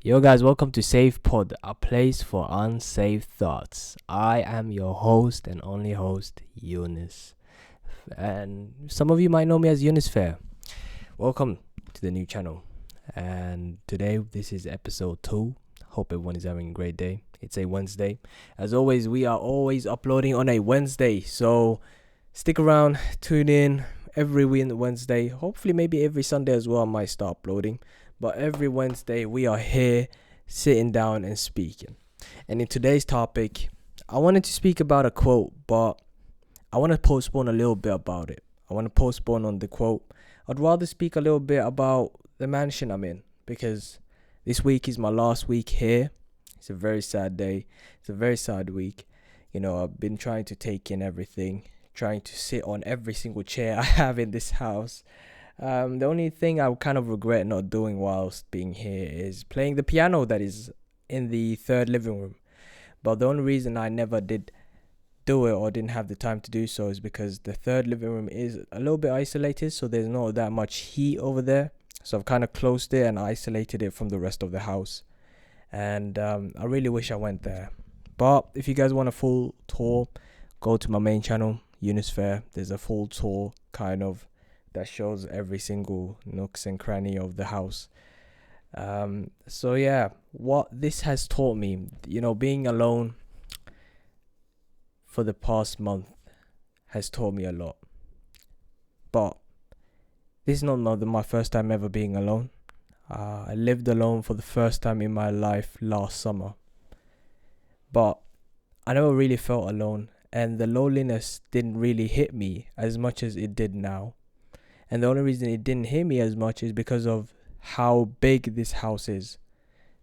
Yo guys, welcome to Safepod, a place for unsafe thoughts. I am your host and only host, Eunice. And some of you might know me as Eunice Fair. Welcome to the new channel. And today, this is episode 2. Hope everyone is having a great day. It's a Wednesday. As always, we are always uploading on a Wednesday. So stick around, tune in every Wednesday. Hopefully, maybe every Sunday as well, I might start uploading. But every Wednesday, we are here sitting down and speaking. And in today's topic, I wanted to speak about a quote, but I want to postpone a little bit about it. I want to postpone on the quote. I'd rather speak a little bit about the mansion I'm in, because this week is my last week here. It's a very sad day. It's a very sad week. I've been trying to take in everything, trying to sit on every single chair I have in this house. The only thing I kind of regret not doing whilst being here is playing the piano that is in the third living room. But the only reason I never did do it or didn't have the time to do so is because the third living room is a little bit isolated, so there's not that much heat over there. So I've kind of closed it and isolated it from the rest of the house. And I really wish I went there. But if you guys want a full tour, go to my main channel, Eunice Fair. There's a full tour kind of that shows every single nooks and cranny of the house. So yeah, what this has taught me, being alone for the past month has taught me a lot. But this is not my first time ever being alone. I lived alone for the first time in my life last summer. But I never really felt alone, and the loneliness didn't really hit me as much as it did now. And the only reason it didn't hit me as much is because of how big this house is.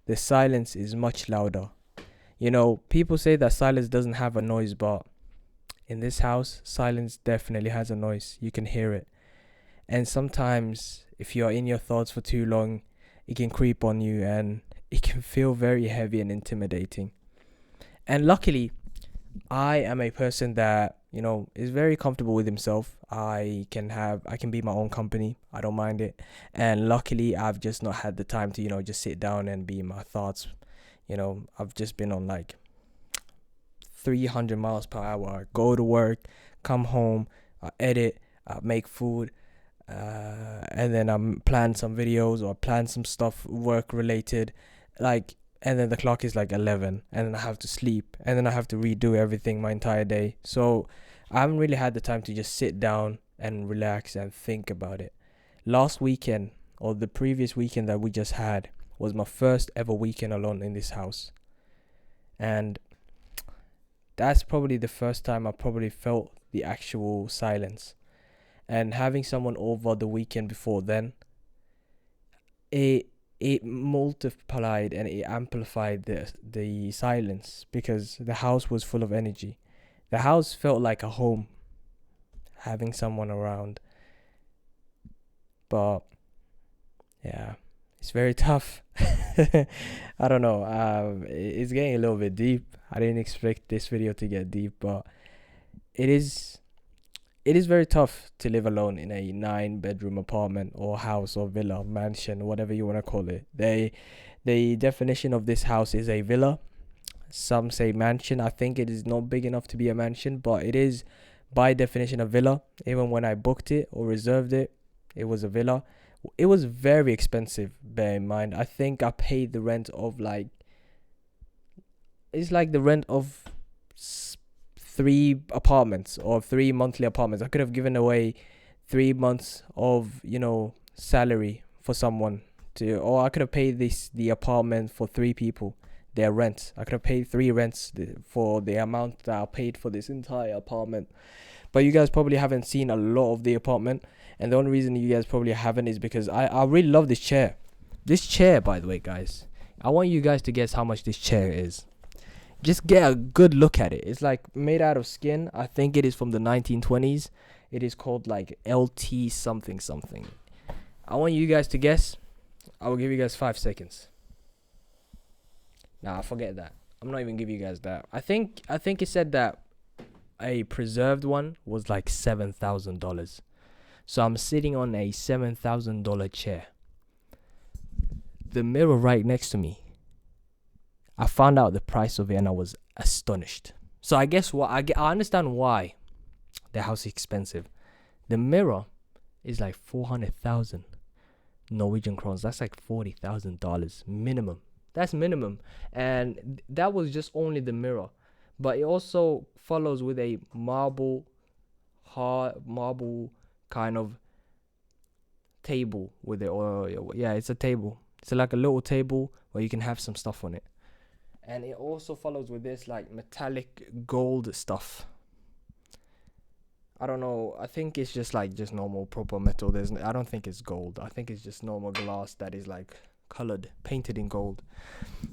The silence is much louder. People say that silence doesn't have a noise, but in this house, silence definitely has a noise. You can hear it. And sometimes, if you're in your thoughts for too long, it can creep on you and it can feel very heavy and intimidating. And luckily, I am a person that is very comfortable with himself. I can be my own company. I don't mind it. And luckily, I've just not had the time to just sit down and be in my thoughts. I've just been on like 300 miles per hour. I go to work, come home, I edit, I make food, and then I plan some videos or plan some stuff work related, and then the clock is like 11, and then I have to sleep, and then I have to redo everything my entire day. So I haven't really had the time to just sit down and relax and think about it. Last weekend, or the previous weekend that we just had, was my first ever weekend alone in this house. And that's probably the first time I probably felt the actual silence. And having someone over the weekend before then, it multiplied and it amplified the silence, because the house was full of energy. The house felt like a home, having someone around. But yeah, it's very tough. I don't know. It's getting a little bit deep. I didn't expect this video to get deep, but it is very tough to live alone in a 9-bedroom apartment or house or villa, mansion, whatever you want to call it. The definition of this house is a villa. Some say mansion. I think it is not big enough to be a mansion, but it is by definition a villa. Even when I booked it or reserved it, it was a villa. It was very expensive, bear in mind. I think I paid the rent of it's like the rent of 3 apartments or 3 monthly apartments. I could have given away 3 months of salary for someone or I could have paid the apartment for 3 people, their rent. I could have paid 3 rents for the amount that I paid for this entire apartment. But you guys probably haven't seen a lot of the apartment, and the only reason you guys probably haven't is because I really love this chair. This chair, by the way, guys, I want you guys to guess how much this chair is. Just get a good look at it. It's like made out of skin. I think it is from the 1920s. It is called like LT something something. I want you guys to guess. I will give you guys 5 seconds. Nah, forget that. I'm not even giving you guys that. I think it said that a preserved one was like $7,000. So I'm sitting on a $7,000 chair. The mirror right next to me I found out the price of it and I was astonished. So I guess what I understand why the house is expensive. The mirror is like 400,000 Norwegian crowns. That's like $40,000 minimum. That's minimum. And that was just only the mirror. But it also follows with a hard marble kind of table with it. Or yeah, it's a table. It's like a little table where you can have some stuff on it. And it also follows with this like metallic gold stuff. I don't know. I think it's just normal proper metal. I don't think it's gold. I think it's just normal glass that is like colored, painted in gold.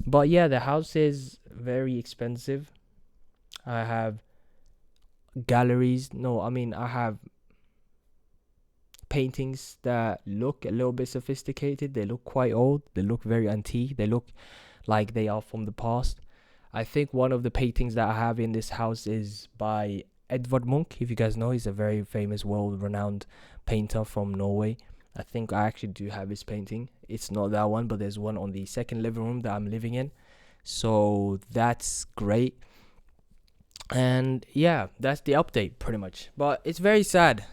But yeah, the house is very expensive. I have galleries. No, I mean I have paintings that look a little bit sophisticated. They look quite old. They look very antique. They look like they are from the past. I think one of the paintings that I have in this house is by Edvard Munch. If you guys know, he's a very famous, world-renowned painter from Norway. I think I actually do have his painting. It's not that one, but there's one on the second living room that I'm living in. So that's great. And yeah, that's the update pretty much. But it's very sad.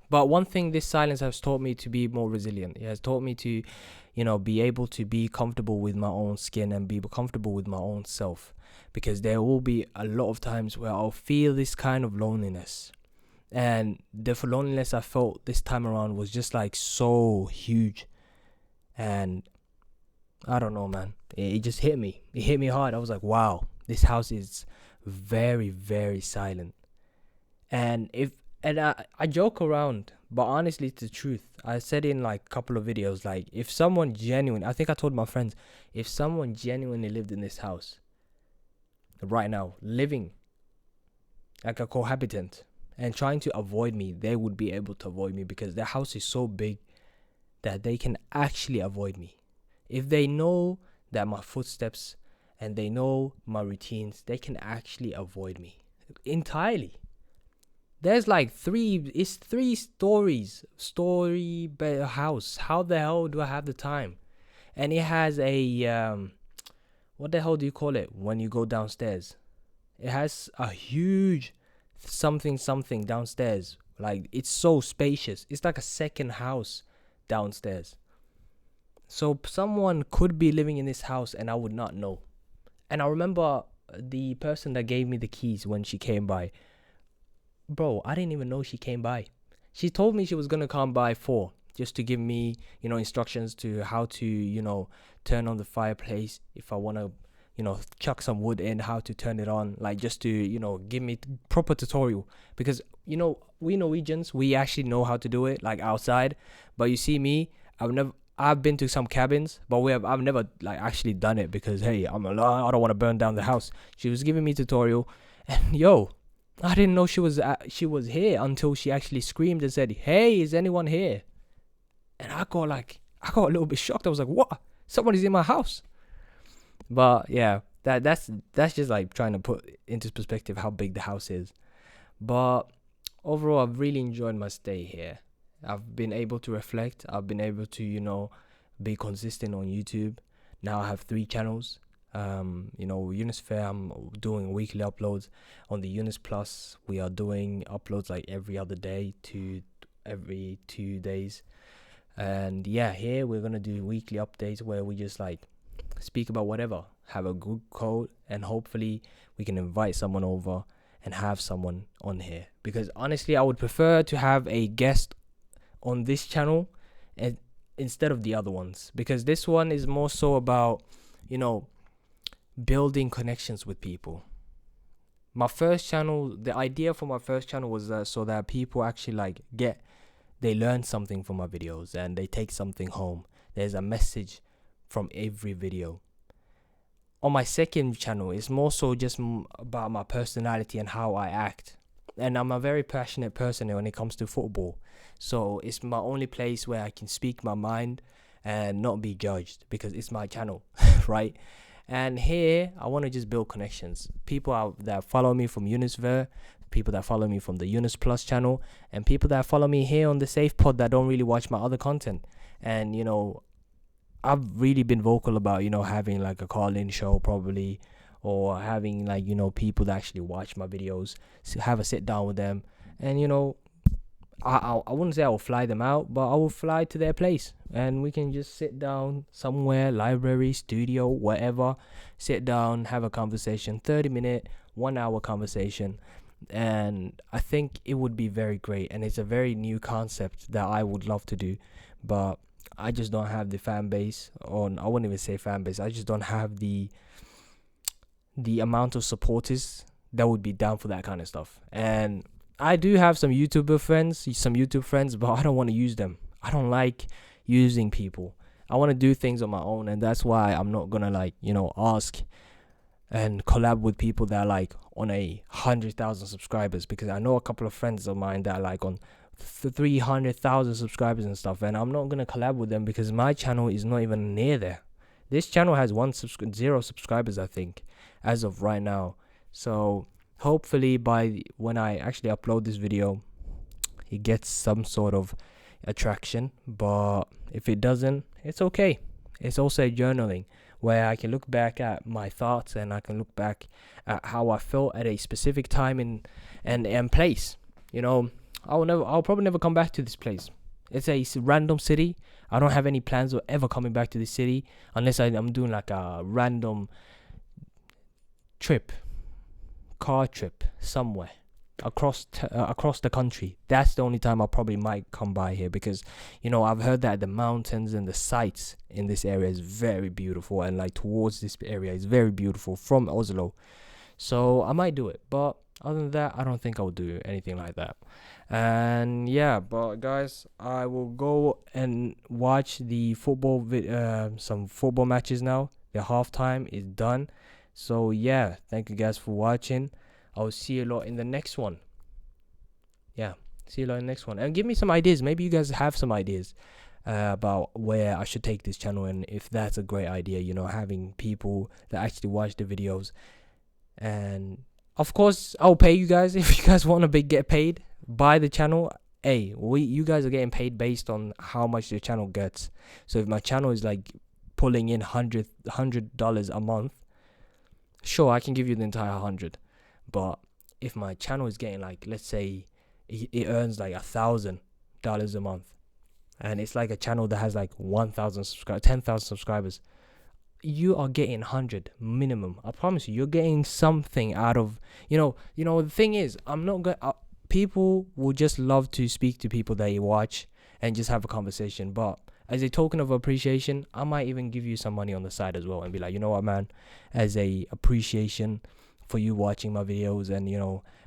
But one thing this silence has taught me to be more resilient. It has taught me to, be able to be comfortable with my own skin and be comfortable with my own self. Because there will be a lot of times where I'll feel this kind of loneliness. And the loneliness I felt this time around was just like so huge. And I don't know, man. It just hit me. It hit me hard. I was like, wow, this house is very, very silent. And I joke around, but honestly, it's the truth. I said in like a couple of videos, like if someone I think I told my friends, if someone genuinely lived in this house right now, living like a cohabitant and trying to avoid me, they would be able to avoid me because their house is so big that they can actually avoid me. If they know that my footsteps and they know my routines, they can actually avoid me entirely. There's like three story house. How the hell do I have the time? And it has a what the hell do you call it when you go downstairs? It has a huge something downstairs. Like it's so spacious. It's like a second house downstairs. So someone could be living in this house and I would not know. And I remember the person that gave me the keys when she came by. Bro, I didn't even know she came by. She told me she was gonna come by 4 just to give me, instructions to how to, turn on the fireplace if I wanna, chuck some wood in, how to turn it on, like just to, give me proper tutorial because we Norwegians, we actually know how to do it like outside, but you see me, I've been to some cabins, but I've never like actually done it because hey, I don't want to burn down the house. She was giving me tutorial, and I didn't know she was here until she actually screamed and said, "Hey, is anyone here?" And I got a little bit shocked. I was like, "What? Somebody's in my house?" But yeah, that's just like trying to put into perspective how big the house is. But overall, I've really enjoyed my stay here. I've been able to reflect. I've been able to, be consistent on YouTube. Now I have 3 channels. Eunice Fair, I'm doing weekly uploads. On the Eunice Plus, we are doing uploads like every other day to every 2 days. And yeah, here we're gonna do weekly updates where we just like speak about whatever, have a good call, and hopefully we can invite someone over and have someone on here. Because honestly, I would prefer to have a guest on this channel and instead of the other ones, because this one is more so about building connections with people. My first channel, the idea for my first channel was so that people actually they learn something from my videos and they take something home. There's a message from every video. On my second channel, it's more so just about my personality and how I act. And I'm a very passionate person when it comes to football. So it's my only place where I can speak my mind and not be judged because it's my channel, right? And here, I want to just build connections. People that follow me from Unisphere, people that follow me from the Eunice Plus channel, and people that follow me here on the Safepod that don't really watch my other content. And, I've really been vocal about, having like a call-in show probably, or having like, people that actually watch my videos, have a sit down with them, and I wouldn't say I will fly them out, but I will fly to their place and we can just sit down somewhere, library, studio, whatever, sit down, have a conversation, 30-minute, 1 hour conversation. And I think it would be very great. And it's a very new concept that I would love to do, but I just don't have the fan base, or I wouldn't even say fan base. I just don't have the amount of supporters that would be down for that kind of stuff. And I do have some YouTube friends, but I don't want to use them. I don't like using people. I want to do things on my own, and that's why I'm not gonna ask and collab with people that are like on 100,000 subscribers, because I know a couple of friends of mine that are like on 300,000 subscribers and stuff, and I'm not gonna collab with them because my channel is not even near there. This channel has 0 subscribers, I think, as of right now. So hopefully by when I actually upload this video, it gets some sort of attraction. But if it doesn't, it's okay. It's also journaling where I can look back at my thoughts, and I can look back at how I felt at a specific time and place. I'll probably never come back to this place. It's a random city. I don't have any plans of ever coming back to this city unless I'm doing like a random car trip somewhere across the country. That's the only time I probably might come by here, because I've heard that the mountains and the sights in this area is very beautiful, and like towards this area is very beautiful from Oslo. So I might do it, but other than that, I don't think I'll do anything like that. And yeah, but guys, I will go and watch the some football matches now. The halftime is done. So yeah, thank you guys for watching. I'll see you a lot in the next one. Yeah, see you a lot in the next one. And give me some ideas. Maybe you guys have some ideas about where I should take this channel, and if that's a great idea, having people that actually watch the videos. And of course, I'll pay you guys if you guys want to get paid by the channel. Hey, you guys are getting paid based on how much your channel gets. So if my channel is like pulling in $100 a month, sure, I can give you the entire 100. But if my channel is getting like, let's say it earns like $1,000 a month, and it's like a channel that has like 10,000 subscribers, you are getting 100 minimum. I promise you, you're getting something out of, the thing is, I'm not going people will just love to speak to people that you watch and just have a conversation. But as a token of appreciation, I might even give you some money on the side as well, and be like, you know what, man, as a appreciation for you watching my videos and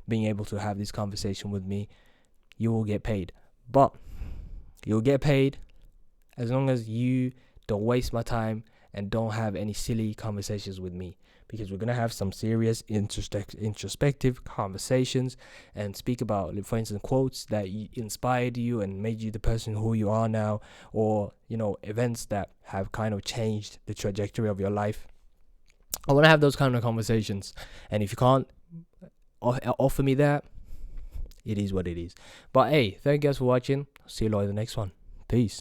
being able to have this conversation with me, you will get paid. But you'll get paid as long as you don't waste my time and don't have any silly conversations with me, because we're gonna have some serious introspective conversations and speak about, for instance, quotes that inspired you and made you the person who you are now, or events that have kind of changed the trajectory of your life. I want to have those kind of conversations, and if you can't offer me that, it is what it is. But hey, thank you guys for watching. See you all in the next one. Peace.